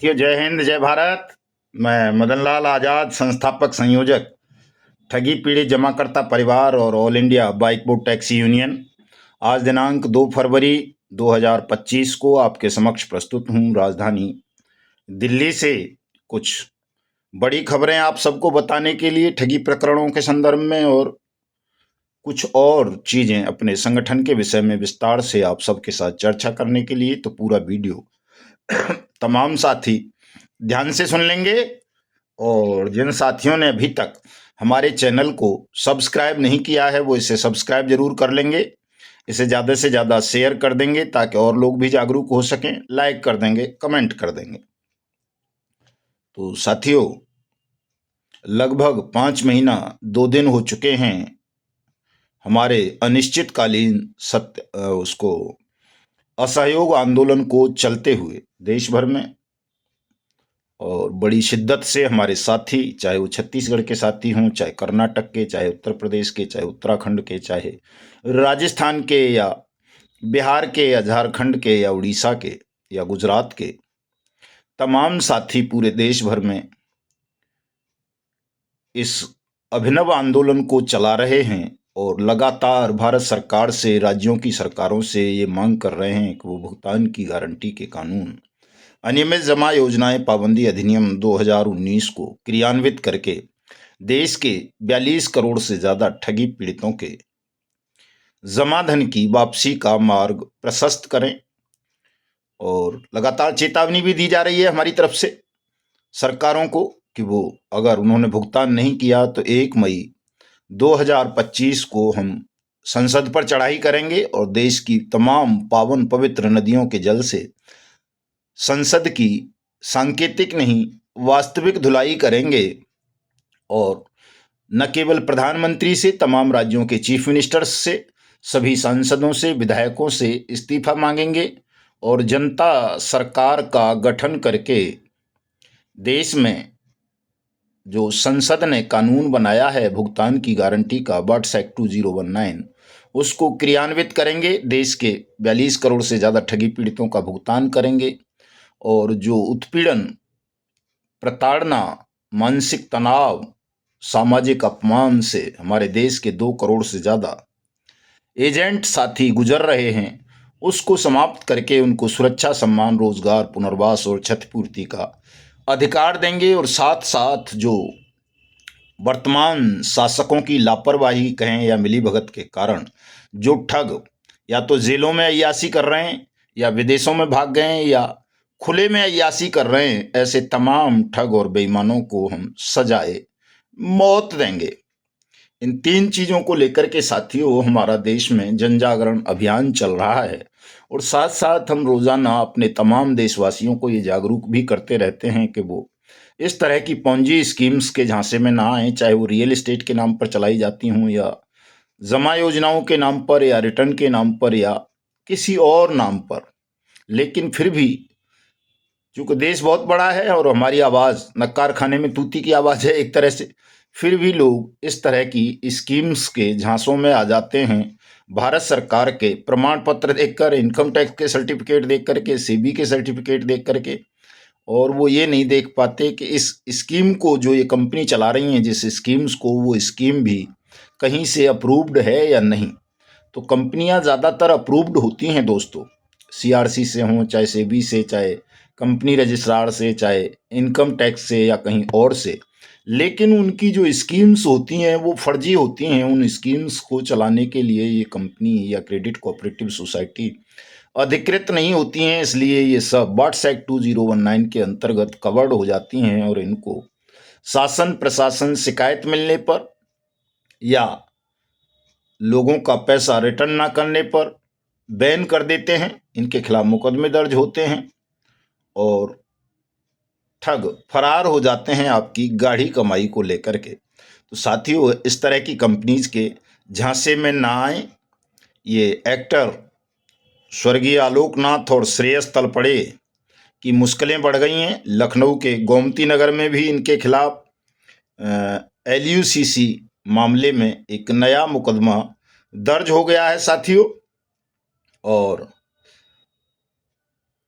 साथियों, जय हिंद जय भारत। मैं मदन लाल आजाद, संस्थापक संयोजक ठगी पीड़ित जमाकर्ता परिवार और all India bike board taxi union आज दिनांक 2 फरवरी 2025 को आपके समक्ष प्रस्तुत हूँ। राजधानी दिल्ली से कुछ बड़ी खबरें आप सबको बताने के लिए ठगी प्रकरणों के संदर्भ में, और कुछ और चीजें अपने संगठन के विषय में विस्तार से आप सबके साथ चर्चा करने के लिए। तो पूरा वीडियो तमाम साथी ध्यान से सुन लेंगे, और जिन साथियों ने अभी तक हमारे चैनल को सब्सक्राइब नहीं किया है वो इसे सब्सक्राइब जरूर कर लेंगे। इसे ज़्यादा से ज़्यादा शेयर कर देंगे ताकि और लोग भी जागरूक हो सकें। लाइक कर देंगे, कमेंट कर देंगे। तो साथियों, लगभग 5 महीना 2 दिन हो चुके हैं हमारे अनिश्चितकालीन उसको असहयोग आंदोलन को चलते हुए देश भर में। और बड़ी शिद्दत से हमारे साथी, चाहे वो छत्तीसगढ़ के साथी हों, चाहे कर्नाटक के, चाहे उत्तर प्रदेश के, चाहे उत्तराखंड के, चाहे राजस्थान के, या बिहार के, या झारखंड के, या उड़ीसा के, या गुजरात के, तमाम साथी पूरे देश भर में इस अभिनव आंदोलन को चला रहे हैं और लगातार भारत सरकार से, राज्यों की सरकारों से ये मांग कर रहे हैं कि वो भुगतान की गारंटी के कानून, अनियमित जमा योजनाएं पाबंदी अधिनियम 2019 को क्रियान्वित करके देश के 42 करोड़ से ज्यादा ठगी पीड़ितों के जमा धन की वापसी का मार्ग प्रशस्त करें। और लगातार चेतावनी भी दी जा रही है हमारी तरफ से सरकारों को कि वो अगर उन्होंने भुगतान नहीं किया तो 1 मई 2025 को हम संसद पर चढ़ाई करेंगे और देश की तमाम पावन पवित्र नदियों के जल से संसद की सांकेतिक नहीं वास्तविक धुलाई करेंगे। और न केवल प्रधानमंत्री से, तमाम राज्यों के चीफ मिनिस्टर्स से, सभी सांसदों से, विधायकों से इस्तीफा मांगेंगे और जनता सरकार का गठन करके देश में जो संसद ने कानून बनाया है भुगतान की गारंटी का, बट्स एक्ट 2019, उसको क्रियान्वित करेंगे। देश के 42 करोड़ से ज़्यादा ठगी पीड़ितों का भुगतान करेंगे। और जो उत्पीड़न, प्रताड़ना, मानसिक तनाव, सामाजिक अपमान से हमारे देश के 2 करोड़ से ज़्यादा एजेंट साथी गुजर रहे हैं, उसको समाप्त करके उनको सुरक्षा, सम्मान, रोजगार, पुनर्वास और क्षतिपूर्ति का अधिकार देंगे। और साथ साथ जो वर्तमान शासकों की लापरवाही कहें या मिलीभगत के कारण जो ठग या तो जेलों में अय्याशी कर रहे हैं, या विदेशों में भाग गए हैं, या खुले में अय्याशी कर रहे हैं, ऐसे तमाम ठग और बेईमानों को हम सजाए मौत देंगे। इन 3 चीजों को लेकर के साथियों हमारा देश में जन जागरण अभियान चल रहा है। और साथ साथ हम रोजाना अपने तमाम देशवासियों को ये जागरूक भी करते रहते हैं कि वो इस तरह की पॉन्जी स्कीम्स के झांसे में ना आए, चाहे वो रियल एस्टेट के नाम पर चलाई जाती हों, या जमा योजनाओं के नाम पर, या रिटर्न के नाम पर, या किसी और नाम पर। लेकिन फिर भी चूंकि देश बहुत बड़ा है और हमारी आवाज नक्कार खाने में तूती की आवाज है एक तरह से, फिर भी लोग इस तरह की स्कीम्स के झांसों में आ जाते हैं। भारत सरकार के प्रमाण पत्र देखकर, इनकम टैक्स के सर्टिफिकेट देख करके, सेबी के सर्टिफिकेट देख करके, और वो ये नहीं देख पाते कि इस स्कीम को जो ये कंपनी चला रही हैं, जिस स्कीम्स को, वो स्कीम भी कहीं से अप्रूव्ड है या नहीं। तो कंपनियां ज़्यादातर अप्रूव्ड होती हैं दोस्तों, सीआरसी से हों, चाहे सेबी से, चाहे कंपनी रजिस्ट्रार से, चाहे इनकम टैक्स से, या कहीं और से। लेकिन उनकी जो स्कीम्स होती हैं वो फर्जी होती हैं। उन स्कीम्स को चलाने के लिए ये कंपनी या क्रेडिट कोऑपरेटिव सोसाइटी अधिकृत नहीं होती हैं, इसलिए ये सब बट्स एक्ट 2019 के अंतर्गत कवर्ड हो जाती हैं। और इनको शासन प्रशासन शिकायत मिलने पर या लोगों का पैसा रिटर्न ना करने पर बैन कर देते हैं, इनके खिलाफ मुकदमे दर्ज होते हैं और ठग फरार हो जाते हैं आपकी गाढ़ी कमाई को लेकर के। तो साथियों, इस तरह की कंपनीज के झांसे में ना आए। ये एक्टर स्वर्गीय आलोकनाथ और श्रेयस तलपड़े की मुश्किलें बढ़ गई हैं। लखनऊ के गोमती नगर में भी इनके खिलाफ LUCC मामले में एक नया मुकदमा दर्ज हो गया है साथियों। और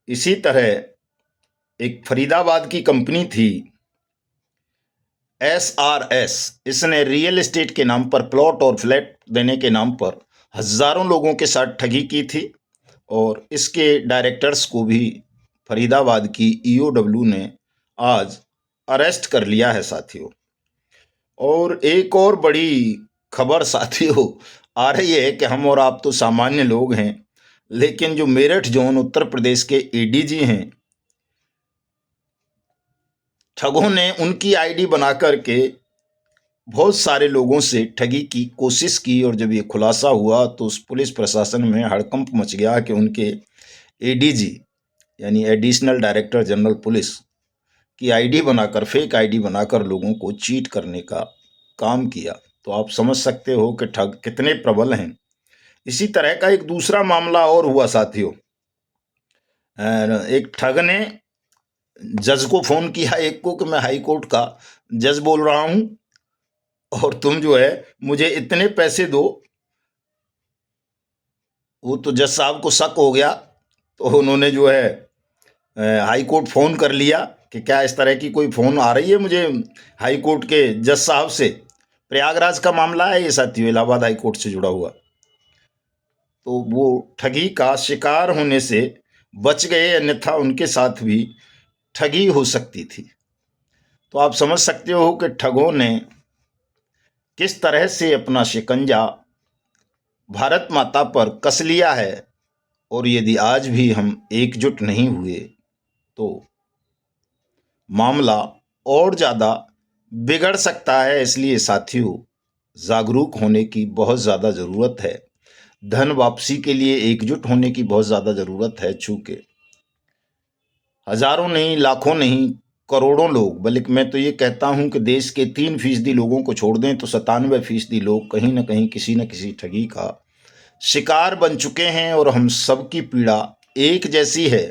इसी तरह एक फरीदाबाद की कंपनी थी SRS। इसने रियल एस्टेट के नाम पर, प्लॉट और फ्लैट देने के नाम पर हजारों लोगों के साथ ठगी की थी और इसके डायरेक्टर्स को भी फरीदाबाद की EOW ने आज अरेस्ट कर लिया है साथियों। और एक और बड़ी खबर साथियों आ रही है कि हम और आप तो सामान्य लोग हैं, लेकिन जो मेरठ जोन उत्तर प्रदेश के ADG हैं, ठगों ने उनकी आईडी बना करके बहुत सारे लोगों से ठगी की कोशिश की। और जब ये खुलासा हुआ तो उस पुलिस प्रशासन में हड़कंप मच गया कि उनके ADG यानी एडिशनल डायरेक्टर जनरल पुलिस की आईडी बनाकर, फेक आईडी बनाकर लोगों को चीट करने का काम किया। तो आप समझ सकते हो कि ठग कितने प्रबल हैं। इसी तरह का एक दूसरा मामला और हुआ साथियों। एक ठग ने जज को फोन किया एक को कि मैं हाई कोर्ट का जज बोल रहा हूं और तुम जो है मुझे इतने पैसे दो। वो तो जज साहब को शक हो गया, तो उन्होंने जो है हाई कोर्ट फोन कर लिया कि क्या इस तरह की कोई फोन आ रही है मुझे हाई कोर्ट के जज साहब से। प्रयागराज का मामला है ये साथियों, इलाहाबाद हाई कोर्ट से जुड़ा हुआ। तो वो ठगी का शिकार होने से बच गए, अन्यथा उनके साथ भी ठगी हो सकती थी। तो आप समझ सकते हो कि ठगों ने किस तरह से अपना शिकंजा भारत माता पर कस लिया है। और यदि आज भी हम एकजुट नहीं हुए तो मामला और ज़्यादा बिगड़ सकता है। इसलिए साथियों, जागरूक होने की बहुत ज़्यादा ज़रूरत है। धन वापसी के लिए एकजुट होने की बहुत ज़्यादा ज़रूरत है। चूँकि हजारों नहीं, लाखों नहीं, करोड़ों लोग, बल्कि मैं तो ये कहता हूं कि देश के 3% लोगों को छोड़ दें तो 97% लोग कहीं ना कहीं किसी न किसी ठगी का शिकार बन चुके हैं। और हम सबकी पीड़ा एक जैसी है,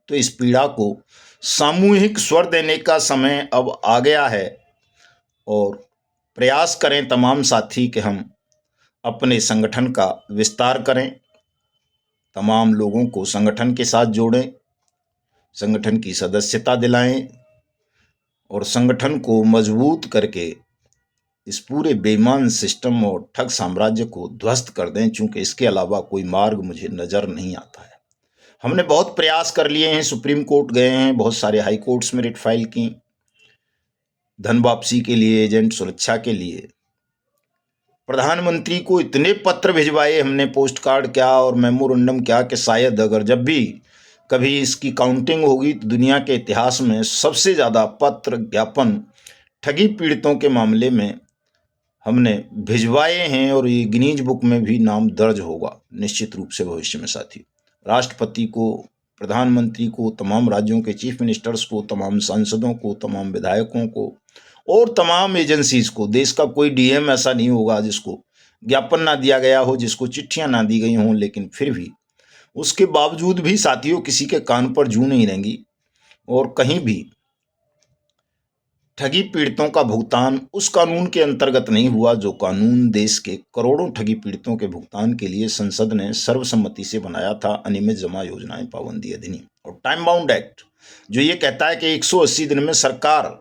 तो इस पीड़ा को सामूहिक स्वर देने का समय अब आ गया है। और प्रयास करें तमाम साथी कि हम अपने संगठन का विस्तार करें, तमाम लोगों को संगठन के साथ जोड़ें, संगठन की सदस्यता दिलाएं और संगठन को मजबूत करके इस पूरे बेईमान सिस्टम और ठग साम्राज्य को ध्वस्त कर दें। चूंकि इसके अलावा कोई मार्ग मुझे नजर नहीं आता है। हमने बहुत प्रयास कर लिए हैं, सुप्रीम कोर्ट गए हैं, बहुत सारे हाई कोर्ट्स में रिट फाइल की, धन वापसी के लिए, एजेंट सुरक्षा के लिए, प्रधानमंत्री को इतने पत्र भिजवाए हमने, पोस्ट कार्ड क्या और मेमोरेंडम क्या, कि शायद अगर जब भी कभी इसकी काउंटिंग होगी तो दुनिया के इतिहास में सबसे ज़्यादा पत्र ज्ञापन ठगी पीड़ितों के मामले में हमने भिजवाए हैं। और ये गिनीज बुक में भी नाम दर्ज होगा निश्चित रूप से भविष्य में साथी। राष्ट्रपति को, प्रधानमंत्री को, तमाम राज्यों के चीफ मिनिस्टर्स को, तमाम सांसदों को, तमाम विधायकों को और तमाम एजेंसीज को। देश का कोई DM ऐसा नहीं होगा जिसको ज्ञापन ना दिया गया हो, जिसको चिट्ठियां ना दी गई हों, लेकिन फिर भी उसके बावजूद भी साथियों किसी के कान पर जूं नहीं रहेंगी। और कहीं भी ठगी पीड़ितों का भुगतान उस कानून के अंतर्गत नहीं हुआ जो कानून देश के करोड़ों ठगी पीड़ितों के भुगतान के लिए संसद ने सर्वसम्मति से बनाया था, अनियमित जमा योजनाएं पाबंदी अधिनियम। और टाइम बाउंड एक्ट जो ये कहता है कि 180 दिन में सरकार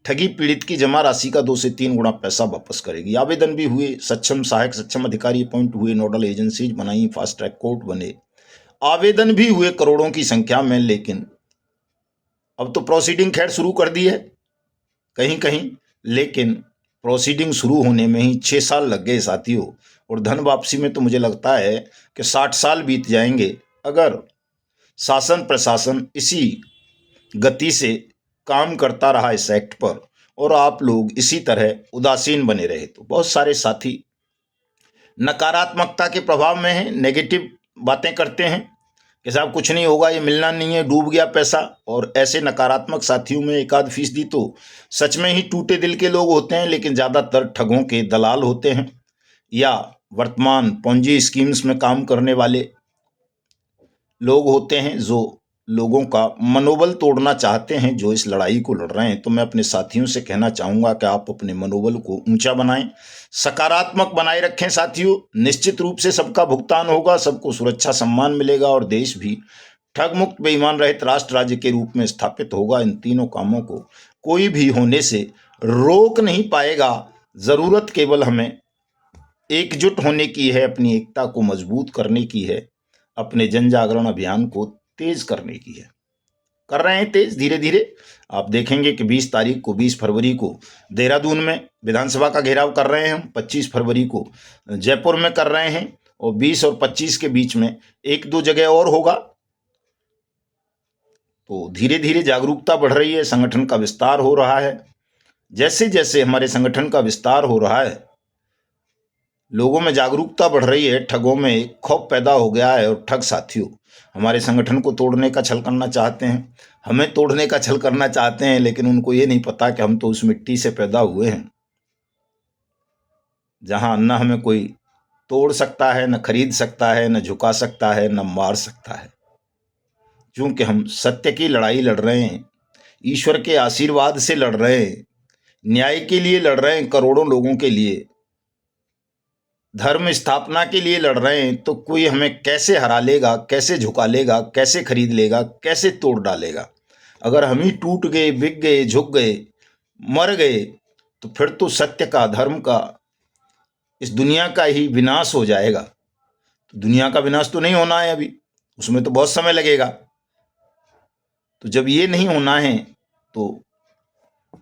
ठगी पीड़ित की जमा राशि का 2 से 3 गुना पैसा वापस करेगी। आवेदन भी हुए, सक्षम सहायक सक्षम अधिकारी अपॉइंट हुए, नोडल एजेंसीज बनाई, फास्ट ट्रैक कोर्ट बने, आवेदन भी हुए करोड़ों की संख्या में। लेकिन अब तो प्रोसीडिंग खैर शुरू कर दी है कहीं कहीं, लेकिन प्रोसीडिंग शुरू होने में ही 6 साल लग गए साथियों। और धन वापसी में तो मुझे लगता है कि 60 साल बीत जाएंगे अगर शासन प्रशासन इसी गति से काम करता रहा इस एक्ट पर और आप लोग इसी तरह उदासीन बने रहे। तो बहुत सारे साथी नकारात्मकता के प्रभाव में हैं, नेगेटिव बातें करते हैं कि साहब कुछ नहीं होगा, ये मिलना नहीं है, डूब गया पैसा। और ऐसे नकारात्मक साथियों में 1-8% तो सच में ही टूटे दिल के लोग होते हैं, लेकिन ज़्यादातर ठगों के दलाल होते हैं या वर्तमान पोंजी स्कीम्स में काम करने वाले लोग होते हैं जो लोगों का मनोबल तोड़ना चाहते हैं, जो इस लड़ाई को लड़ रहे हैं। तो मैं अपने साथियों से कहना चाहूँगा कि आप अपने मनोबल को ऊंचा बनाएं, सकारात्मक बनाए रखें साथियों। निश्चित रूप से सबका भुगतान होगा, सबको सुरक्षा सम्मान मिलेगा और देश भी ठग मुक्त बेईमान रहित राष्ट्र राज्य के रूप में स्थापित होगा। इन तीनों कामों को कोई भी होने से रोक नहीं पाएगा। जरूरत केवल हमें एकजुट होने की है, अपनी एकता को मजबूत करने की है, अपने जन जागरण अभियान को तेज करने की है। कर रहे हैं तेज धीरे धीरे। आप देखेंगे कि 20 तारीख को 20 फरवरी को देहरादून में विधानसभा का घेराव कर रहे हैं हम, 25 फरवरी को जयपुर में कर रहे हैं और 20 और 25 के बीच में एक दो जगह और होगा। तो धीरे धीरे जागरूकता बढ़ रही है, संगठन का विस्तार हो रहा है। जैसे जैसे हमारे संगठन का विस्तार हो रहा है, लोगों में जागरूकता बढ़ रही है, ठगों में एक खौफ पैदा हो गया है और ठग साथियों हमारे संगठन को तोड़ने का छल करना चाहते हैं, हमें तोड़ने का छल करना चाहते हैं, लेकिन उनको ये नहीं पता कि हम तो उस मिट्टी से पैदा हुए हैं जहां न हमें कोई तोड़ सकता है, न खरीद सकता है, न झुका सकता है, न मार सकता है। क्योंकि हम सत्य की लड़ाई लड़ रहे हैं, ईश्वर के आशीर्वाद से लड़ रहे हैं, न्याय के लिए लड़ रहे हैं, करोड़ों लोगों के लिए धर्म स्थापना के लिए लड़ रहे हैं। तो कोई हमें कैसे हरा लेगा, कैसे झुका लेगा, कैसे खरीद लेगा, कैसे तोड़ डालेगा? अगर हम ही टूट गए, बिक गए, झुक गए, मर गए, तो फिर तो सत्य का, धर्म का, इस दुनिया का ही विनाश हो जाएगा। तो दुनिया का विनाश तो नहीं होना है अभी, उसमें तो बहुत समय लगेगा। तो जब ये नहीं होना है तो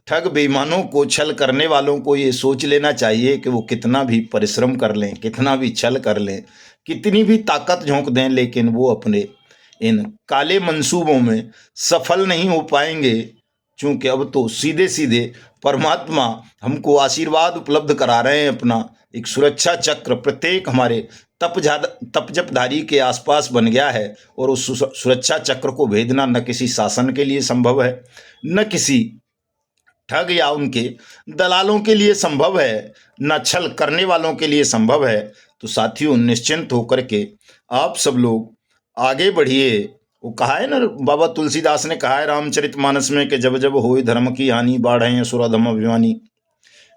ठग बेईमानों को, छल करने वालों को ये सोच लेना चाहिए कि वो कितना भी परिश्रम कर लें, कितना भी छल कर लें, कितनी भी ताकत झोंक दें, लेकिन वो अपने इन काले मंसूबों में सफल नहीं हो पाएंगे। क्योंकि अब तो सीधे सीधे परमात्मा हमको आशीर्वाद उपलब्ध करा रहे हैं, अपना एक सुरक्षा चक्र प्रत्येक हमारे तप जपधारी के आसपास बन गया है। और उस सुरक्षा चक्र को भेदना न किसी शासन के लिए संभव है, न किसी ठग या उनके दलालों के लिए संभव है, न छल करने वालों के लिए संभव है। तो साथियों, निश्चिंत होकर के आप सब लोग आगे बढ़िए। वो कहा है ना, बाबा तुलसीदास ने कहा है रामचरितमानस में कि जब जब होए धर्म की हानि, बाढ़ें असुरधम अभिमानी,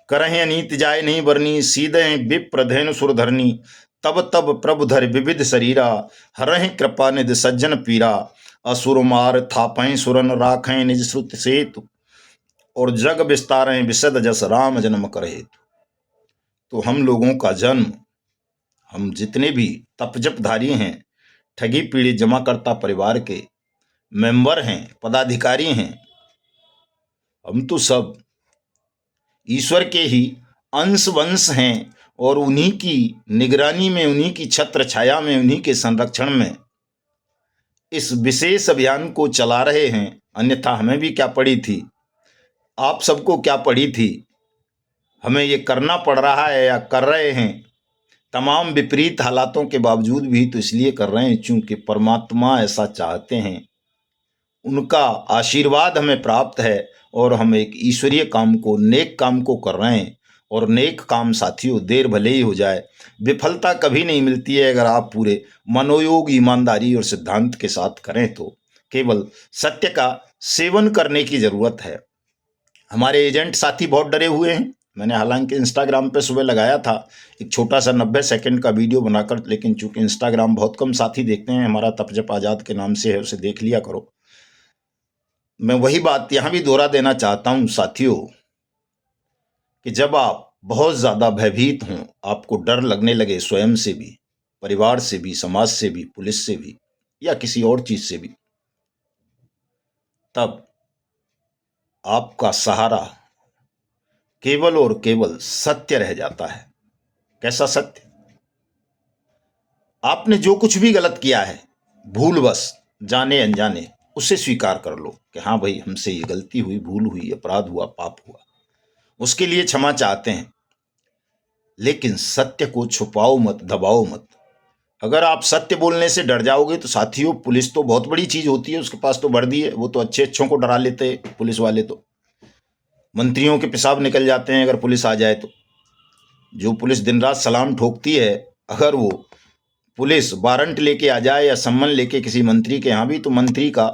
करहें अनीति जाय नहीं बरनी, सीधे विप्रधेन सुरधरनी, तब तब प्रभु धर विविध शरीरा, हरहें कृपा निधि सज्जन पीरा, असुर मार थापें सुरन, राखें निज श्रुत सेतु, और जग विस्तारें विशद जस राम जन्म करे। तो हम लोगों का जन्म, हम जितने भी तपजपधारी हैं, ठगी पीड़ित जमाकर्ता परिवार के मेंबर हैं, पदाधिकारी हैं, हम तो सब ईश्वर के ही अंश वंश हैं और उन्हीं की निगरानी में, उन्हीं की छत्र छाया में, उन्हीं के संरक्षण में इस विशेष अभियान को चला रहे हैं। अन्यथा हमें भी क्या पड़ी थी, आप सबको क्या पड़ी थी? हमें ये करना पड़ रहा है या कर रहे हैं, तमाम विपरीत हालातों के बावजूद भी तो इसलिए कर रहे हैं क्योंकि परमात्मा ऐसा चाहते हैं, उनका आशीर्वाद हमें प्राप्त है और हम एक ईश्वरीय काम को, नेक काम को कर रहे हैं। और नेक काम साथियों देर भले ही हो जाए, विफलता कभी नहीं मिलती है अगर आप पूरे मनोयोग, ईमानदारी और सिद्धांत के साथ करें। तो केवल सत्य का सेवन करने की जरूरत है। हमारे एजेंट साथी बहुत डरे हुए हैं। मैंने हालांकि इंस्टाग्राम पे सुबह लगाया था एक छोटा सा 90 सेकंड का वीडियो बनाकर, लेकिन चूंकि इंस्टाग्राम बहुत कम साथी देखते हैं, हमारा तपजप आजाद के नाम से है, उसे देख लिया करो। मैं वही बात यहां भी दोहरा देना चाहता हूं साथियों कि जब आप बहुत ज्यादा भयभीत हों, आपको डर लगने लगे स्वयं से भी, परिवार से भी, समाज से भी, पुलिस से भी या किसी और चीज से भी, तब आपका सहारा केवल और केवल सत्य रह जाता है। कैसा सत्य? आपने जो कुछ भी गलत किया है, भूलवश, जाने अनजाने, उसे स्वीकार कर लो कि हाँ भाई, हमसे ये गलती हुई, भूल हुई, अपराध हुआ, पाप हुआ, उसके लिए क्षमा चाहते हैं। लेकिन सत्य को छुपाओ मत, दबाओ मत। अगर आप सत्य बोलने से डर जाओगे तो साथियों, पुलिस तो बहुत बड़ी चीज होती है, उसके पास तो वर्दी है, वो तो अच्छे अच्छों को डरा लेते हैं। पुलिस वाले तो मंत्रियों के पेशाब निकल जाते हैं अगर पुलिस आ जाए तो। जो पुलिस दिन रात सलाम ठोकती है, अगर वो पुलिस वारंट लेके आ जाए या सम्मन लेके किसी मंत्री के यहाँ भी, तो मंत्री का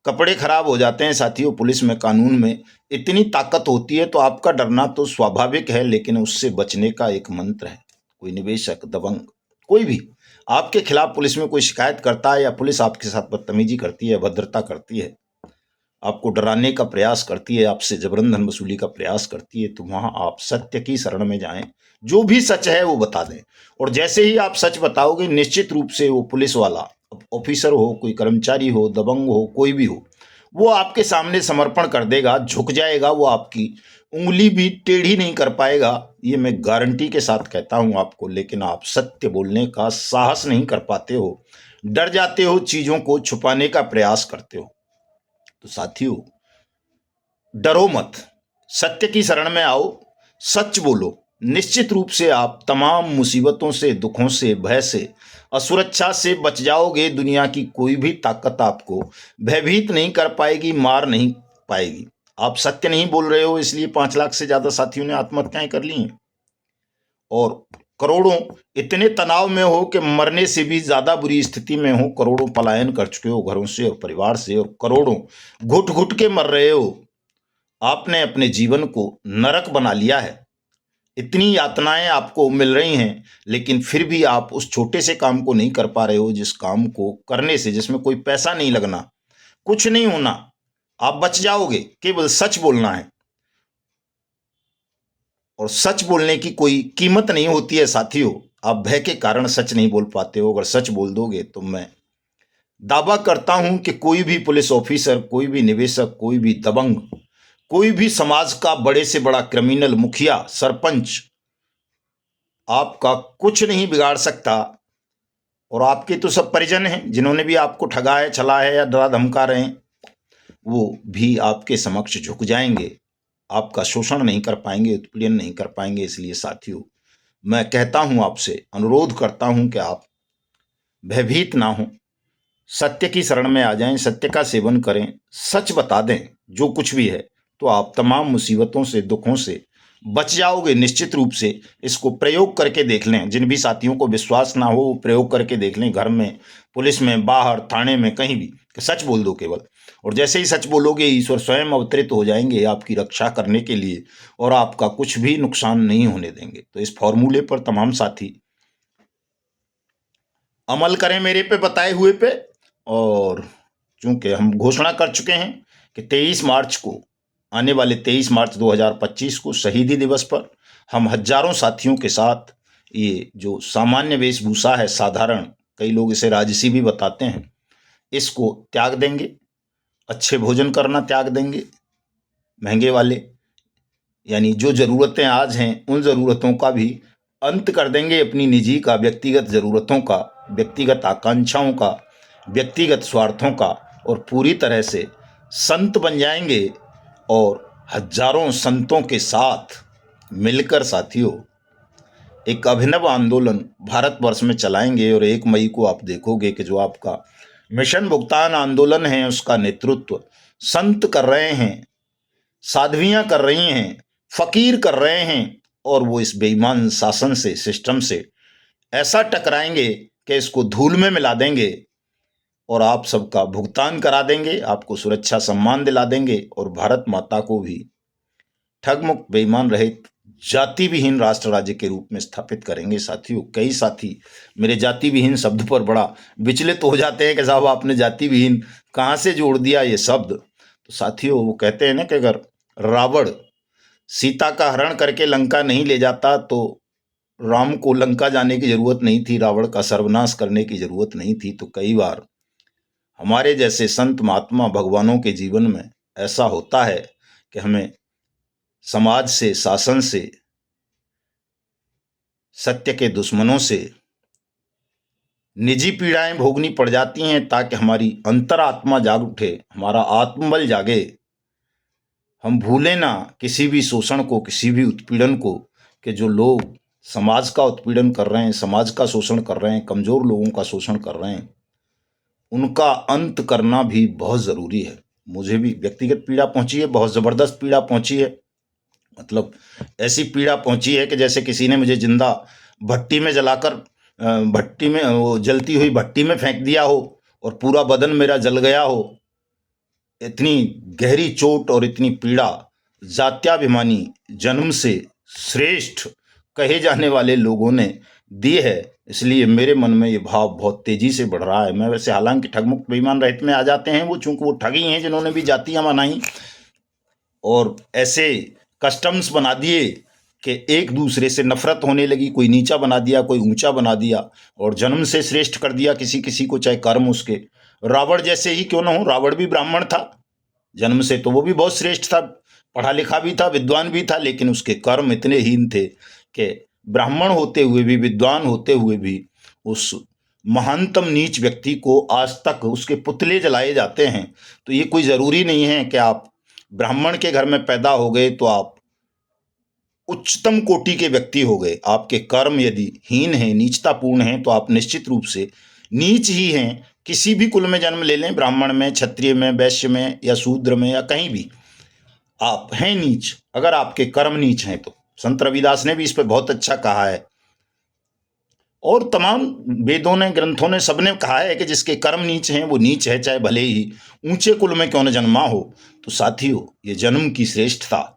कपड़े खराब हो जाते हैं साथियों। पुलिस में, कानून में इतनी ताकत होती है, तो आपका डरना तो स्वाभाविक है, लेकिन उससे बचने का एक मंत्र है। कोई निवेशक, दबंग, कोई भी आपके खिलाफ पुलिस में कोई शिकायत करता है या पुलिस आपके साथ बदतमीजी करती है, अभद्रता करती है, आपको डराने का प्रयास करती है, आपसे जबरन धन वसूली का प्रयास करती है, तो वहां आप सत्य की शरण में जाएं। जो भी सच है वो बता दें, और जैसे ही आप सच बताओगे निश्चित रूप से वो पुलिस वाला, ऑफिसर हो, कोई कर्मचारी हो, दबंग हो, कोई भी हो, वो आपके सामने समर्पण कर देगा, झुक जाएगा, वो आपकी उंगली भी टेढ़ी नहीं कर पाएगा। ये मैं गारंटी के साथ कहता हूं आपको। लेकिन आप सत्य बोलने का साहस नहीं कर पाते हो, डर जाते हो, चीजों को छुपाने का प्रयास करते हो। तो साथियों, डरो मत, सत्य की शरण में आओ, सच बोलो। निश्चित रूप से आप तमाम मुसीबतों से, दुखों से, भय से, असुरक्षा से बच जाओगे। दुनिया की कोई भी ताकत आपको भयभीत नहीं कर पाएगी, मार नहीं पाएगी। आप सत्य नहीं बोल रहे हो, इसलिए 5 लाख से ज्यादा साथियों ने आत्महत्याएं कर ली हैं, और करोड़ों इतने तनाव में हो कि मरने से भी ज्यादा बुरी स्थिति में हो। करोड़ों पलायन कर चुके हो घरों से और परिवार से, और करोड़ों घुट घुट के मर रहे हो। आपने अपने जीवन को नरक बना लिया है। इतनी यातनाएं आपको मिल रही हैं, लेकिन फिर भी आप उस छोटे से काम को नहीं कर पा रहे हो, जिस काम को करने से, जिसमें कोई पैसा नहीं लगना, कुछ नहीं होना, आप बच जाओगे। केवल सच बोलना है, और सच बोलने की कोई कीमत नहीं होती है साथियों। आप भय के कारण सच नहीं बोल पाते हो। अगर सच बोल दोगे तो मैं दावा करता हूं कि कोई भी पुलिस ऑफिसर, कोई भी निवेशक, कोई भी दबंग, कोई भी समाज का बड़े से बड़ा क्रिमिनल, मुखिया, सरपंच आपका कुछ नहीं बिगाड़ सकता। और आपके तो सब परिजन हैं जिन्होंने भी आपको ठगा है, छला है या डरा धमका रहे हैं, वो भी आपके समक्ष झुक जाएंगे, आपका शोषण नहीं कर पाएंगे, उत्पीड़न नहीं कर पाएंगे। इसलिए साथियों, मैं कहता हूं, आपसे अनुरोध करता हूं कि आप भयभीत ना हो, सत्य की शरण में आ जाएं, सत्य का सेवन करें, सच बता दें जो कुछ भी है, तो आप तमाम मुसीबतों से, दुखों से बच जाओगे निश्चित रूप से। इसको प्रयोग करके देख लें। जिन भी साथियों को विश्वास ना हो, वो प्रयोग करके देख लें, घर में, पुलिस में, बाहर, थाने में, कहीं भी, कि सच बोल दो केवल। और जैसे ही सच बोलोगे, ईश्वर स्वयं अवतरित हो जाएंगे आपकी रक्षा करने के लिए, और आपका कुछ भी नुकसान नहीं होने देंगे। तो इस फॉर्मूले पर तमाम साथी अमल करें, मेरे पे बताए हुए पे। और चूंकि हम घोषणा कर चुके हैं कि 23 मार्च को, आने वाले 23 मार्च 2025 को, शहीदी दिवस पर हम हजारों साथियों के साथ ये जो सामान्य वेशभूषा है, साधारण, कई लोग इसे राजसी भी बताते हैं, इसको त्याग देंगे। अच्छे भोजन करना त्याग देंगे, महंगे वाले, यानी जो ज़रूरतें आज हैं उन ज़रूरतों का भी अंत कर देंगे। अपनी निजी का, व्यक्तिगत ज़रूरतों का, व्यक्तिगत आकांक्षाओं का, व्यक्तिगत स्वार्थों का, और पूरी तरह से संत बन जाएंगे। और हजारों संतों के साथ मिलकर साथियों एक अभिनव आंदोलन भारतवर्ष में चलाएंगे। और 1 मई को आप देखोगे कि जो आपका मिशन भुगतान आंदोलन है, उसका नेतृत्व संत कर रहे हैं, साध्वियां कर रही हैं, फकीर कर रहे हैं। और वो इस बेईमान शासन से, सिस्टम से ऐसा टकराएंगे कि इसको धूल में मिला देंगे, और आप सबका भुगतान करा देंगे, आपको सुरक्षा सम्मान दिला देंगे, और भारत माता को भी ठगमुक्त, बेईमान रहित, जाति विहीन राष्ट्र राज्य के रूप में स्थापित करेंगे। साथियों, कई साथी मेरे जाति विहीन शब्द पर बड़ा विचलित हो जाते हैं कि साहब आपने जाति विहीन कहाँ से जोड़ दिया ये शब्द। तो साथियों, वो कहते हैं ना कि अगर रावण सीता का हरण करके लंका नहीं ले जाता तो राम को लंका जाने की जरूरत नहीं थी, रावण का सर्वनाश करने की जरूरत नहीं थी। तो कई बार हमारे जैसे संत, महात्मा, भगवानों के जीवन में ऐसा होता है कि हमें समाज से, शासन से, सत्य के दुश्मनों से निजी पीड़ाएं भोगनी पड़ जाती हैं, ताकि हमारी अंतरात्मा जाग उठे, हमारा आत्मबल जागे, हम भूलें ना किसी भी शोषण को, किसी भी उत्पीड़न को, कि जो लोग समाज का उत्पीड़न कर रहे हैं, समाज का शोषण कर रहे हैं, कमजोर लोगों का शोषण कर रहे हैं, उनका अंत करना भी बहुत ज़रूरी है। मुझे भी व्यक्तिगत पीड़ा पहुंची है, बहुत ज़बरदस्त पीड़ा पहुंची है। मतलब ऐसी पीड़ा पहुंची है कि जैसे किसी ने मुझे जिंदा भट्टी में जलाकर, भट्टी में, वो जलती हुई भट्टी में फेंक दिया हो, और पूरा बदन मेरा जल गया हो। इतनी गहरी चोट और इतनी पीड़ा जात्याभिमानी, जन्म से श्रेष्ठ कहे जाने वाले लोगों ने दी है, इसलिए मेरे मन में ये भाव बहुत तेजी से बढ़ रहा है। मैं वैसे हालांकि ठगमुक्त बेईमान रहित में आ जाते हैं वो, चूंकि वो ठगी हैं जिन्होंने भी जातियां बनाई और ऐसे कस्टम्स बना दिए कि एक दूसरे से नफरत होने लगी, कोई नीचा बना दिया, कोई ऊंचा बना दिया और जन्म से श्रेष्ठ कर दिया किसी किसी को, चाहे कर्म उसके। रावण जैसे ही क्यों ना हो, रावण भी ब्राह्मण था जन्म से, तो वो भी बहुत श्रेष्ठ था, पढ़ा लिखा भी था, विद्वान भी था, लेकिन उसके कर्म इतने हीन थे कि ब्राह्मण होते हुए भी, विद्वान होते हुए भी उस महानतम नीच व्यक्ति को आज तक उसके पुतले जलाए जाते हैं। तो ये कोई ज़रूरी नहीं है कि आप ब्राह्मण के घर में पैदा हो गए तो आप उच्चतम कोटि के व्यक्ति हो गए। आपके कर्म यदि हीन हैं, नीचतापूर्ण हैं, तो आप निश्चित रूप से नीच ही हैं। किसी भी कुल में जन्म ले लें, ब्राह्मण में, क्षत्रिय में, वैश्य में या शूद्र में या कहीं भी, आप हैं नीच अगर आपके कर्म नीच हैं तो। संत रविदास ने भी इस पर बहुत अच्छा कहा है और तमाम वेदों ने, ग्रंथों ने, सबने कहा है कि जिसके कर्म नीच हैं वो नीच है, चाहे भले ही ऊंचे कुल में क्यों न जन्मा हो। तो साथियों, ये जन्म की श्रेष्ठता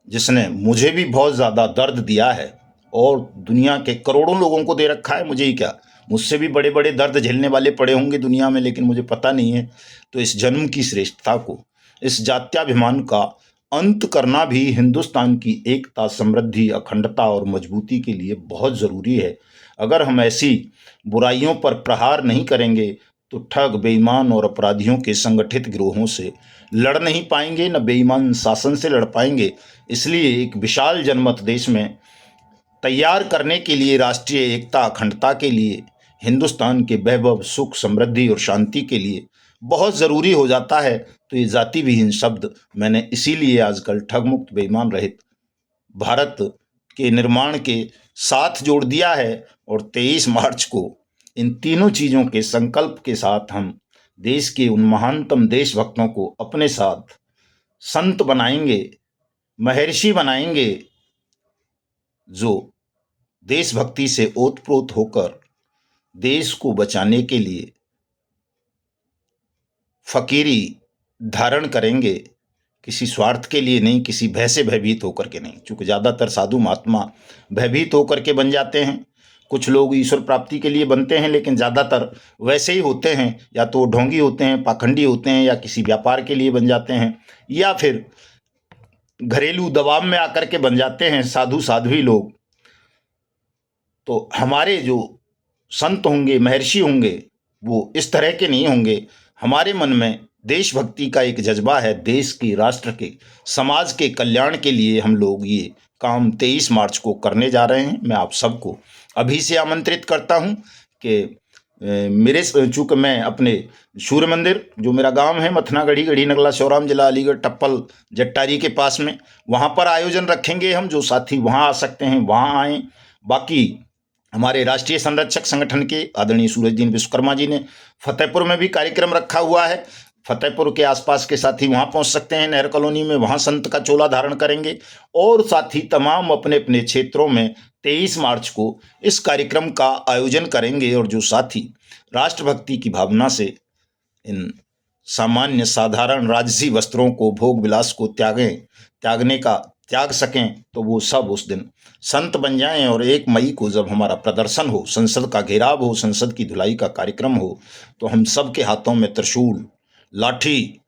जिसने मुझे भी बहुत ज़्यादा दर्द दिया है और दुनिया के करोड़ों लोगों को दे रखा है, मुझे ही क्या, मुझसे भी बड़े बड़े दर्द झेलने वाले पड़े होंगे दुनिया में, लेकिन मुझे पता नहीं है। तो इस जन्म की श्रेष्ठता को, इस जात्याभिमान का अंत करना भी हिंदुस्तान की एकता, समृद्धि, अखंडता और मजबूती के लिए बहुत ज़रूरी है। अगर हम ऐसी बुराइयों पर प्रहार नहीं करेंगे तो ठग, बेईमान और अपराधियों के संगठित गिरोहों से लड़ नहीं पाएंगे, न बेईमान शासन से लड़ पाएंगे। इसलिए एक विशाल जनमत देश में तैयार करने के लिए, राष्ट्रीय एकता, अखंडता के लिए, हिंदुस्तान के वैभव, सुख, समृद्धि और शांति के लिए बहुत ज़रूरी हो जाता है। तो ये जाति विहीन शब्द मैंने इसीलिए आजकल ठगमुक्त बेईमान रहित भारत के निर्माण के साथ जोड़ दिया है। और 23 मार्च को इन तीनों चीज़ों के संकल्प के साथ हम देश के उन महानतम देशभक्तों को अपने साथ संत बनाएंगे, महर्षि बनाएंगे, जो देशभक्ति से ओतप्रोत होकर देश को बचाने के लिए फकीरी धारण करेंगे, किसी स्वार्थ के लिए नहीं, किसी भय से भयभीत होकर के नहीं। चूँकि ज़्यादातर साधु महात्मा भयभीत होकर के बन जाते हैं, कुछ लोग ईश्वर प्राप्ति के लिए बनते हैं, लेकिन ज़्यादातर वैसे ही होते हैं, या तो ढोंगी होते हैं, पाखंडी होते हैं, या किसी व्यापार के लिए बन जाते हैं, या फिर घरेलू दबाव में आकर के बन जाते हैं साधु साध्वी लोग। तो हमारे जो संत होंगे, महर्षि होंगे, वो इस तरह के नहीं होंगे। हमारे मन में देशभक्ति का एक जज्बा है, देश के, राष्ट्र के, समाज के कल्याण के लिए हम लोग ये काम 23 मार्च को करने जा रहे हैं। मैं आप सबको अभी से आमंत्रित करता हूं कि मेरे, चूँकि मैं अपने सूर्य मंदिर, जो मेरा गांव है मथनागढ़ी, गढ़ी नगला, श्योराम जिला, अलीगढ़, टप्पल, जट्टारी के पास में, वहां पर आयोजन रखेंगे हम। जो साथी वहां आ सकते हैं वहां आएँ। बाकी हमारे राष्ट्रीय संरक्षक संगठन के आदरणीय सूरजदीन विश्वकर्मा जी ने फतेहपुर में भी कार्यक्रम रखा हुआ है। फतेहपुर के आसपास के साथी वहां पहुंच सकते हैं, नहर कॉलोनी में, वहां संत का चोला धारण करेंगे। और साथी तमाम अपने अपने क्षेत्रों में 23 मार्च को इस कार्यक्रम का आयोजन करेंगे। और जो साथी राष्ट्रभक्ति की भावना से इन सामान्य, साधारण, राजसी वस्त्रों को, भोग विलास को त्यागने का त्याग सकें, तो वो सब उस दिन संत बन जाएं। और 1 मई को जब हमारा प्रदर्शन हो, संसद का घेराव हो, संसद की धुलाई का कार्यक्रम हो, तो हम सब के हाथों में त्रिशूल, लाठी,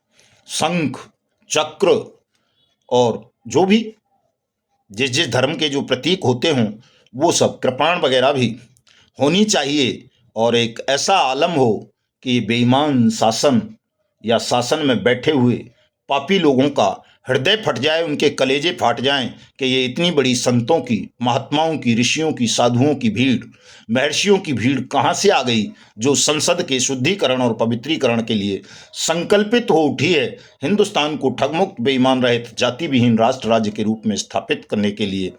शंख, चक्र और जो भी जिस जिस धर्म के जो प्रतीक होते हों, वो सब, कृपाण वगैरह भी होनी चाहिए। और एक ऐसा आलम हो कि बेईमान शासन या शासन में बैठे हुए पापी लोगों का हृदय फट जाए, उनके कलेजे फाट जाएं कि ये इतनी बड़ी संतों की, महात्माओं की, ऋषियों की, साधुओं की भीड़, महर्षियों की भीड़ कहाँ से आ गई, जो संसद के शुद्धिकरण और पवित्रीकरण के लिए संकल्पित हो उठी है, हिंदुस्तान को ठगमुक्त, बेईमान रहित, जाति विहीन राष्ट्र राज्य के रूप में स्थापित करने के लिए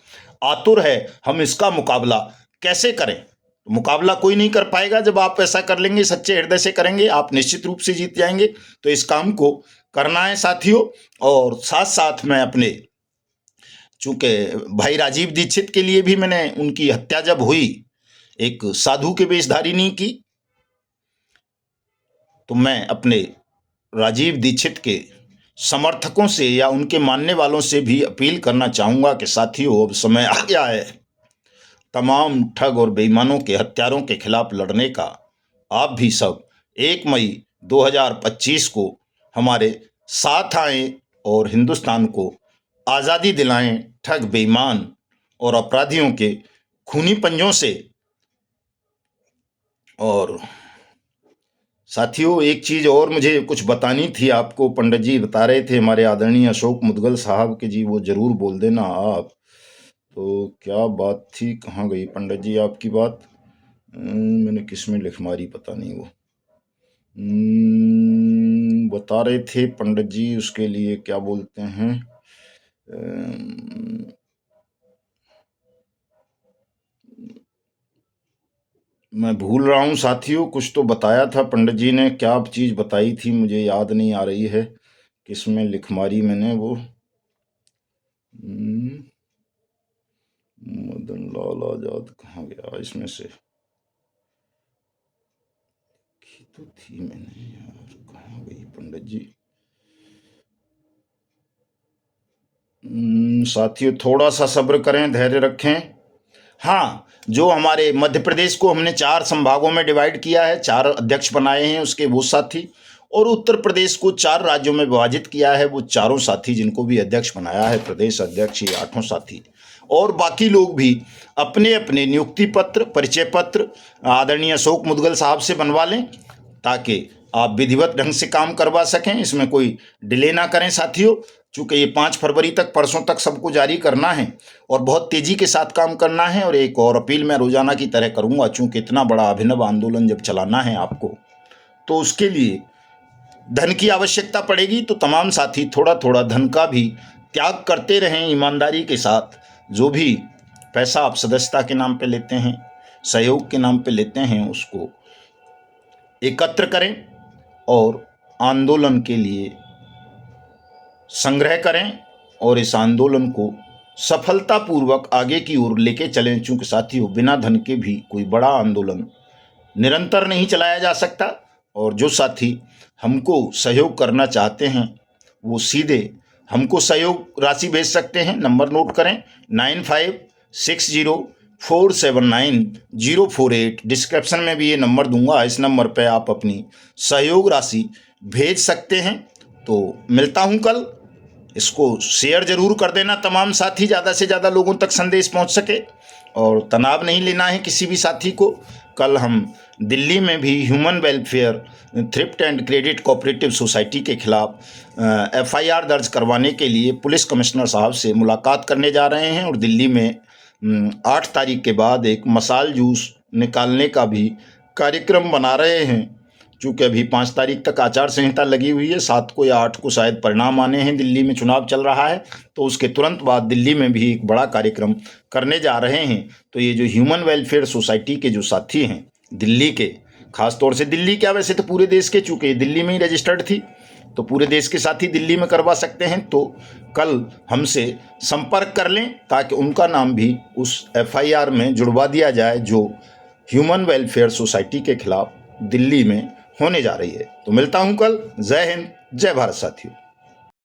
आतुर है। हम इसका मुकाबला कैसे करें? मुकाबला कोई नहीं कर पाएगा। जब आप ऐसा कर लेंगे, सच्चे हृदय से करेंगे, आप निश्चित रूप से जीत जाएंगे। तो इस काम को करना है साथियों। और साथ साथ मैं अपने, चूंकि भाई राजीव दीक्षित के लिए भी मैंने, उनकी हत्या जब हुई एक साधु के वेशधारिणी की, तो मैं अपने राजीव दीक्षित के समर्थकों से या उनके मानने वालों से भी अपील करना चाहूँगा कि साथियों, अब समय आ गया है, तमाम ठग और बेईमानों के हत्यारों के खिलाफ लड़ने का आप भी सब 1 मई 2025 को हमारे साथ आएं और हिंदुस्तान को आज़ादी दिलाएं ठग बेईमान और अपराधियों के खूनी पंजों से। और साथियों, एक चीज़ और मुझे कुछ बतानी थी आपको। पंडित जी बता रहे थे हमारे आदरणीय अशोक मुदगल साहब के जी, वो जरूर बोल देना आप। तो क्या बात थी, कहाँ गई पंडित जी आपकी बात? मैंने किस में लिख मारी पता नहीं। वो बता रहे थे पंडित जी, उसके लिए क्या बोलते हैं, मैं भूल रहा हूँ साथियों। कुछ तो बताया था पंडित जी ने, क्या चीज़ बताई थी मुझे याद नहीं आ रही है, किस में लिख मारी मैंने वो। मदन लाल आजाद कहाँ गया इसमें से, की तो थी मैंने यार, कहाँ गई पंडित जी। साथियों थोड़ा सा सब्र करें, धैर्य रखें। हाँ, जो हमारे मध्य प्रदेश को हमने 4 संभागों में डिवाइड किया है, 4 अध्यक्ष बनाए हैं उसके वो साथी, और उत्तर प्रदेश को 4 राज्यों में विभाजित किया है वो चारों साथी, जिनको भी अध्यक्ष बनाया है, प्रदेश अध्यक्ष, ये 8 साथी। और बाकी लोग भी अपने अपने नियुक्ति पत्र, परिचय पत्र आदरणीय अशोक मुदगल साहब से बनवा लें, ताकि आप विधिवत ढंग से काम करवा सकें। इसमें कोई डिले ना करें साथियों, चूँकि ये 5 फरवरी तक, परसों तक सबको जारी करना है और बहुत तेज़ी के साथ काम करना है। और एक और अपील मैं रोज़ाना की तरह करूँगा, चूँकि इतना बड़ा अभिनव आंदोलन जब चलाना है आपको, तो उसके लिए धन की आवश्यकता पड़ेगी। तो तमाम साथी थोड़ा थोड़ा धन का भी त्याग करते रहें ईमानदारी के साथ। जो भी पैसा आप सदस्यता के नाम पे लेते हैं, सहयोग के नाम पे लेते हैं, उसको एकत्र करें और आंदोलन के लिए संग्रह करें और इस आंदोलन को सफलतापूर्वक आगे की ओर लेके चलें। चूँकि साथियों, बिना धन के भी कोई बड़ा आंदोलन निरंतर नहीं चलाया जा सकता। और जो साथी हमको सहयोग करना चाहते हैं वो सीधे हमको सहयोग राशि भेज सकते हैं। नंबर नोट करें, 9560479048। डिस्क्रिप्शन में भी ये नंबर दूंगा, इस नंबर पे आप अपनी सहयोग राशि भेज सकते हैं। तो मिलता हूं कल। इसको शेयर जरूर कर देना तमाम साथी, ज़्यादा से ज़्यादा लोगों तक संदेश पहुंच सके। और तनाव नहीं लेना है किसी भी साथी को। कल हम दिल्ली में भी human welfare thrift and credit cooperative society के खिलाफ FIR दर्ज करवाने के लिए पुलिस कमिश्नर साहब से मुलाकात करने जा रहे हैं। और दिल्ली में 8 तारीख के बाद एक मसाल जूस निकालने का भी कार्यक्रम बना रहे हैं। चूँकि अभी 5 तारीख तक आचार संहिता लगी हुई है, 7 को या 8 को शायद परिणाम आने हैं, दिल्ली में चुनाव चल रहा है, तो उसके तुरंत बाद दिल्ली में भी एक बड़ा कार्यक्रम करने जा रहे हैं। तो ये जो ह्यूमन वेलफेयर सोसाइटी के जो साथी हैं दिल्ली के, खास तौर से दिल्ली क्या, वैसे तो पूरे देश के, चूँकि दिल्ली में ही रजिस्टर्ड थी तो पूरे देश के साथी दिल्ली में करवा सकते हैं। तो कल हमसे संपर्क कर लें ताकि उनका नाम भी उस FIR में जुड़वा दिया जाए जो ह्यूमन वेलफेयर सोसाइटी के खिलाफ दिल्ली में होने जा रही है। तो मिलता हूं कल। जय हिंद, जय भारत साथियों।